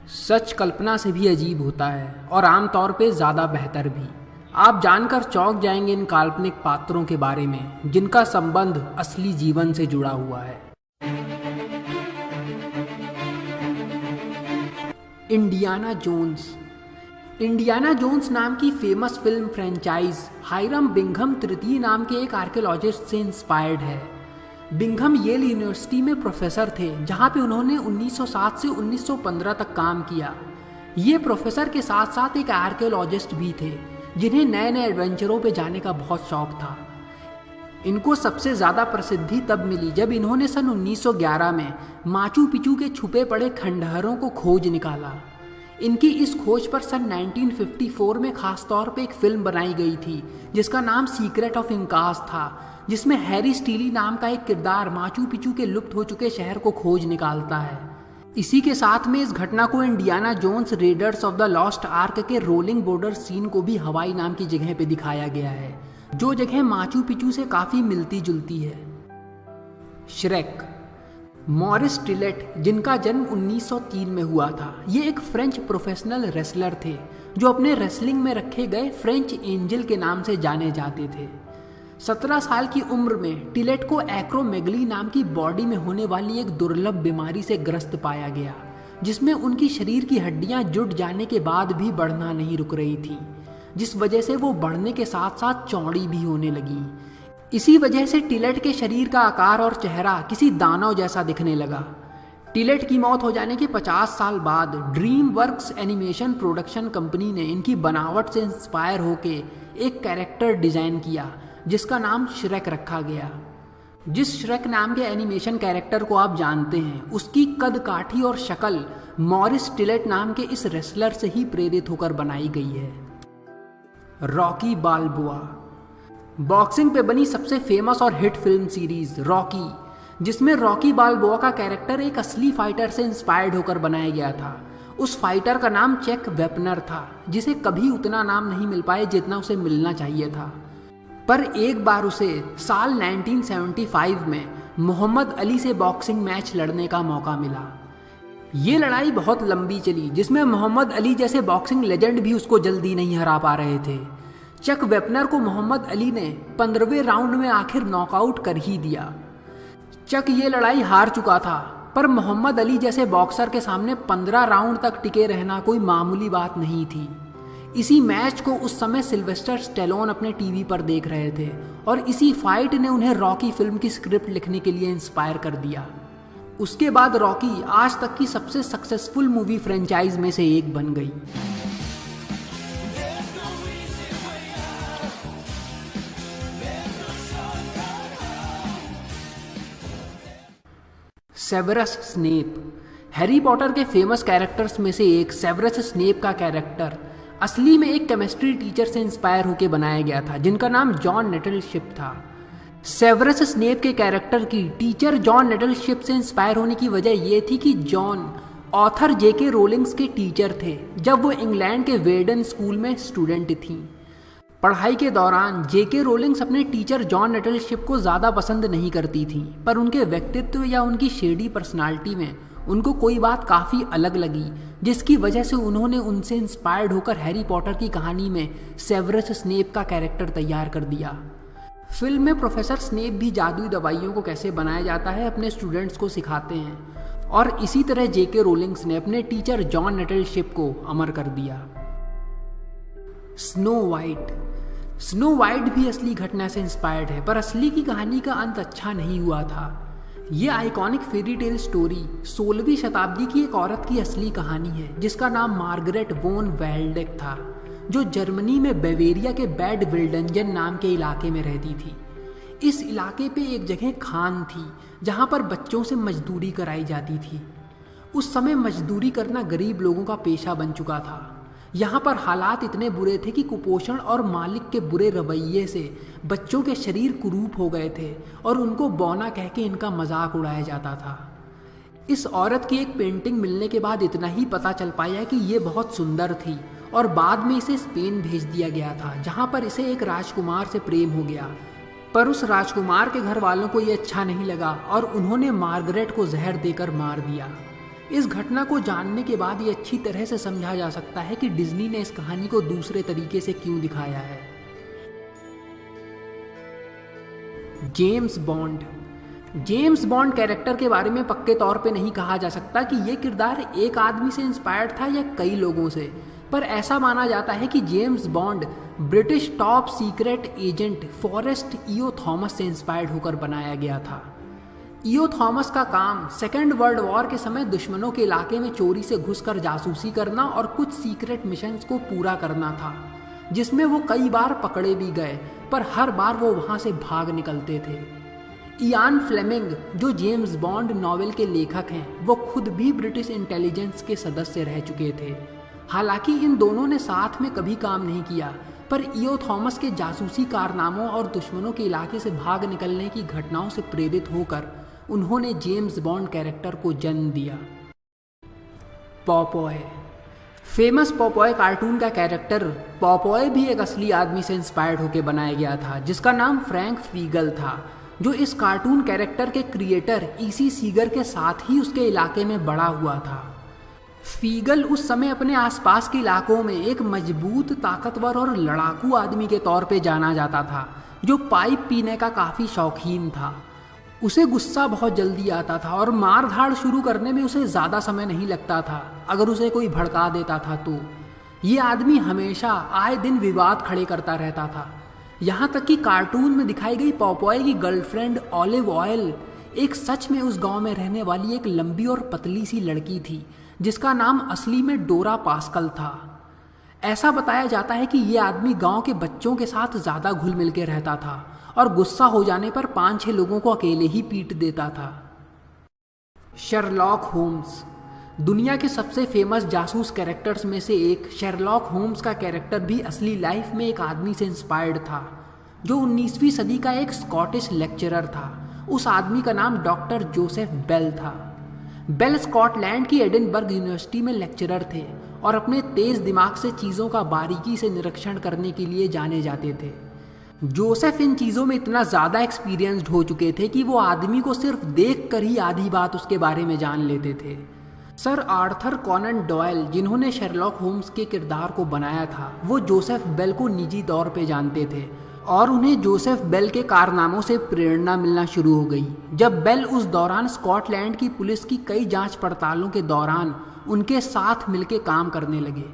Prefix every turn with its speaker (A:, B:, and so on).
A: सच कल्पना से भी अजीब होता है और आमतौर पे ज़्यादा बेहतर भी। आप जानकर चौंक जाएंगे इन काल्पनिक पात्रों के बारे में जिनका संबंध असली जीवन से जुड़ा हुआ है। Indiana Jones. इंडियाना जोन्स नाम की फेमस फिल्म फ्रेंचाइज हाइरम बिंघम तृतीय नाम के एक आर्कियोलॉजिस्ट से इंस्पायर्ड है। बिंघम येल यूनिवर्सिटी में प्रोफेसर थे, जहां पे उन्होंने 1907 से 1915 तक काम किया। ये प्रोफेसर के साथ साथ एक आर्कियोलॉजिस्ट भी थे जिन्हें नए नए एडवेंचरों पे जाने का बहुत शौक था। इनको सबसे ज़्यादा प्रसिद्धि तब मिली जब इन्होंने सन 1911 में माचू पिचू के छुपे पड़े खंडहरों को खोज निकाला। इनकी इस खोज पर सन 1954 में खासतौर पे एक फिल्म बनाई गई थी जिसका नाम सीक्रेट ऑफ इंकास था, जिसमें हैरी स्टीली नाम का एक किरदार माचू पिचू के लुप्त हो चुके शहर को खोज निकालता है। इसी के साथ में इस घटना को Indiana Jones Raiders of the Lost Ark के रोलिंग बॉर्डर सीन को भी हवाई नाम की जगह पे दिखाया गया है, जो जगह माचू पिचू से काफ़ी मिलती जुलती है। श्रेक। मॉरिस टिलेट, जिनका जन्म 1903 में हुआ था, ये एक फ्रेंच प्रोफेशनल रेसलर थे जो अपने रेसलिंग में रखे गए फ्रेंच एंजल के नाम से जाने जाते थे। 17 साल की उम्र में टिलेट को एक्रोमेगली नाम की बॉडी में होने वाली एक दुर्लभ बीमारी से ग्रस्त पाया गया, जिसमें उनकी शरीर की हड्डियां जुट जाने के बाद भी बढ़ना नहीं रुक रही थी, जिस वजह से वो बढ़ने के साथ साथ चौड़ी भी होने लगी। इसी वजह से टिलेट के शरीर का आकार और चेहरा किसी दानव जैसा दिखने लगा। टिलेट की मौत हो जाने के 50 साल बाद dream works animation production company ने इनकी बनावट से इंस्पायर होके एक कैरेक्टर डिजाइन किया जिसका नाम श्रेक रखा गया। जिस श्रेक नाम के एनिमेशन कैरेक्टर को आप जानते हैं, उसकी कद काठी और शक्ल मॉरिस टिलेट नाम के इस रेसलर से ही प्रेरित होकर बनाई गई है। रॉकी बाल्बोआ। बॉक्सिंग पे बनी सबसे फेमस और हिट फिल्म सीरीज रॉकी, जिसमें रॉकी बाल्बोआ का कैरेक्टर एक असली फाइटर से इंस्पायर्ड होकर बनाया गया था। उस फाइटर का नाम चेक वेपनर था, जिसे कभी उतना नाम नहीं मिल पाए जितना उसे मिलना चाहिए था। पर एक बार उसे साल 1975 में मोहम्मद अली से बॉक्सिंग मैच लड़ने का मौका मिला। ये लड़ाई बहुत लंबी चली, जिसमें मोहम्मद अली जैसे बॉक्सिंग लेजेंड भी उसको जल्दी नहीं हरा पा रहे थे। चक वेपनर को मोहम्मद अली ने 15वें राउंड में आखिर नॉकआउट कर ही दिया। चक ये लड़ाई हार चुका था, पर मोहम्मद अली जैसे बॉक्सर के सामने 15 राउंड तक टिके रहना कोई मामूली बात नहीं थी। इसी मैच को उस समय सिल्वेस्टर स्टेलोन अपने टीवी पर देख रहे थे और इसी फाइट ने उन्हें रॉकी फिल्म की स्क्रिप्ट लिखने के लिए इंस्पायर कर दिया। उसके बाद रॉकी आज तक की सबसे सक्सेसफुल मूवी फ्रेंचाइज में से एक बन गई। Severus Snape. हैरी पॉटर के फेमस कैरेक्टर्स में से एक सेवरस स्नेप का कैरेक्टर असली में एक केमिस्ट्री टीचर से इंस्पायर होकर बनाया गया था, जिनका नाम जॉन नेटलशिप था। सेवरस स्नेप के कैरेक्टर की टीचर जॉन नेटलशिप से इंस्पायर होने की वजह यह थी कि जॉन ऑथर जेके रोलिंग्स के टीचर थे जब वो इंग्लैंड के वेडन स्कूल में स्टूडेंट थीं। पढ़ाई के दौरान जेके रोलिंग्स अपने टीचर जॉन नेटलशिप को ज़्यादा पसंद नहीं करती थीं, पर उनके व्यक्तित्व या उनकी शेडी पर्सनालिटी में उनको कोई बात काफ़ी अलग लगी, जिसकी वजह से उन्होंने उनसे इंस्पायर्ड होकर हैरी पॉटर की कहानी में सेवरस स्नेप का कैरेक्टर तैयार कर दिया। फिल्म में प्रोफेसर स्नेप भी जादुई दवाइयों को कैसे बनाया जाता है अपने स्टूडेंट्स को सिखाते हैं, और इसी तरह जेके रोलिंग्स ने अपने टीचर जॉन नेटलशिप को अमर कर दिया। Snow white. स्नो वाइट भी असली घटना से इंस्पायर्ड है, पर असली की कहानी का अंत अच्छा नहीं हुआ था। ये आइकॉनिक फेरी टेल स्टोरी 16वीं शताब्दी की एक औरत की असली कहानी है जिसका नाम मार्गरेट वोन वेल्डेक था, जो जर्मनी में बेवेरिया के बैड विल्डंजन नाम के इलाके में रहती थी। इस इलाके पे एक जगह खान थी जहाँ पर बच्चों से मजदूरी कराई जाती थी। उस समय मजदूरी करना गरीब लोगों का पेशा बन चुका था। यहाँ पर हालात इतने बुरे थे कि कुपोषण और मालिक के बुरे रवैये से बच्चों के शरीर कुरूप हो गए थे और उनको बौना कह के इनका मजाक उड़ाया जाता था। इस औरत की एक पेंटिंग मिलने के बाद इतना ही पता चल पाया कि ये बहुत सुंदर थी और बाद में इसे स्पेन भेज दिया गया था, जहाँ पर इसे एक राजकुमार से प्रेम हो गया। पर उस राजकुमार के घर वालों को ये अच्छा नहीं लगा और उन्होंने मार्गरेट को जहर देकर मार दिया। इस घटना को जानने के बाद ये अच्छी तरह से समझा जा सकता है कि डिज्नी ने इस कहानी को दूसरे तरीके से क्यों दिखाया है। जेम्स बॉन्ड कैरेक्टर के बारे में पक्के तौर पे नहीं कहा जा सकता कि ये किरदार एक आदमी से इंस्पायर्ड था या कई लोगों से, पर ऐसा माना जाता है कि James Bond British top secret agent Forest Yeo Thomas से इंस्पायर्ड होकर बनाया गया था। ईओ थॉमस का काम सेकेंड वर्ल्ड वॉर के समय दुश्मनों के इलाके में चोरी से घुसकर जासूसी करना और कुछ सीक्रेट मिशंस को पूरा करना था, जिसमें वो कई बार पकड़े भी गए, पर हर बार वो वहाँ से भाग निकलते थे। इयान फ्लेमिंग, जो जेम्स बॉन्ड नॉवेल के लेखक हैं, वो खुद भी ब्रिटिश इंटेलिजेंस के सदस्य रह चुके थे। हालांकि इन दोनों ने साथ में कभी काम नहीं किया, पर ईओ थॉमस के जासूसी कारनामों और दुश्मनों के इलाके से भाग निकलने की घटनाओं से प्रेरित होकर उन्होंने जेम्स बॉन्ड कैरेक्टर को जन्म दिया। पॉपॉय। फेमस पॉपॉय कार्टून का कैरेक्टर पॉपॉय भी एक असली आदमी से इंस्पायर्ड होकर बनाया गया था, जिसका नाम फ्रैंक फीगल था, जो इस कार्टून कैरेक्टर के क्रिएटर ईसी सीगर के साथ ही उसके इलाके में बड़ा हुआ था। फीगल उस समय अपने आसपास के इलाकों में एक मजबूत, ताकतवर और लड़ाकू आदमी के तौर पे जाना जाता था, जो पाइप पीने का काफ़ी शौकीन था। उसे गुस्सा बहुत जल्दी आता था और मार धाड़ शुरू करने में उसे ज़्यादा समय नहीं लगता था अगर उसे कोई भड़का देता था तो। ये आदमी हमेशा आए दिन विवाद खड़े करता रहता था, यहाँ तक कि कार्टून में दिखाई गई पॉपॉय की गर्लफ्रेंड ऑलिव ऑयल एक सच में उस गांव में रहने वाली एक लंबी और पतली सी लड़की थी, जिसका नाम असली में डोरा पास्कल था। ऐसा बताया जाता है कि ये आदमी गांव के बच्चों के साथ ज़्यादा घुल मिल के रहता था और गुस्सा हो जाने पर 5-6 लोगों को अकेले ही पीट देता था। Sherlock Holmes. दुनिया के सबसे फेमस जासूस कैरेक्टर्स में से एक शेरलॉक होम्स का कैरेक्टर भी असली लाइफ में एक आदमी से इंस्पायर्ड था, जो 19वीं सदी का एक स्कॉटिश लेक्चरर था। उस आदमी का नाम डॉक्टर जोसेफ बेल था। बेल स्कॉटलैंड की एडिनबर्ग यूनिवर्सिटी में लेक्चरर थे और अपने तेज दिमाग से चीज़ों का बारीकी से निरीक्षण करने के लिए जाने जाते थे। जोसेफ इन चीज़ों में इतना ज़्यादा एक्सपीरियंस्ड हो चुके थे कि वो आदमी को सिर्फ देख कर ही आधी बात उसके बारे में जान लेते थे। सर आर्थर कॉनन डॉयल, जिन्होंने शेरलॉक होम्स के किरदार को बनाया था, वो जोसेफ बेल को निजी तौर पे जानते थे और उन्हें जोसेफ बेल के कारनामों से प्रेरणा मिलना शुरू हो गई जब बेल उस दौरान स्कॉटलैंड की पुलिस की कई जांच पड़तालों के दौरान उनके साथ मिलकर काम करने लगे।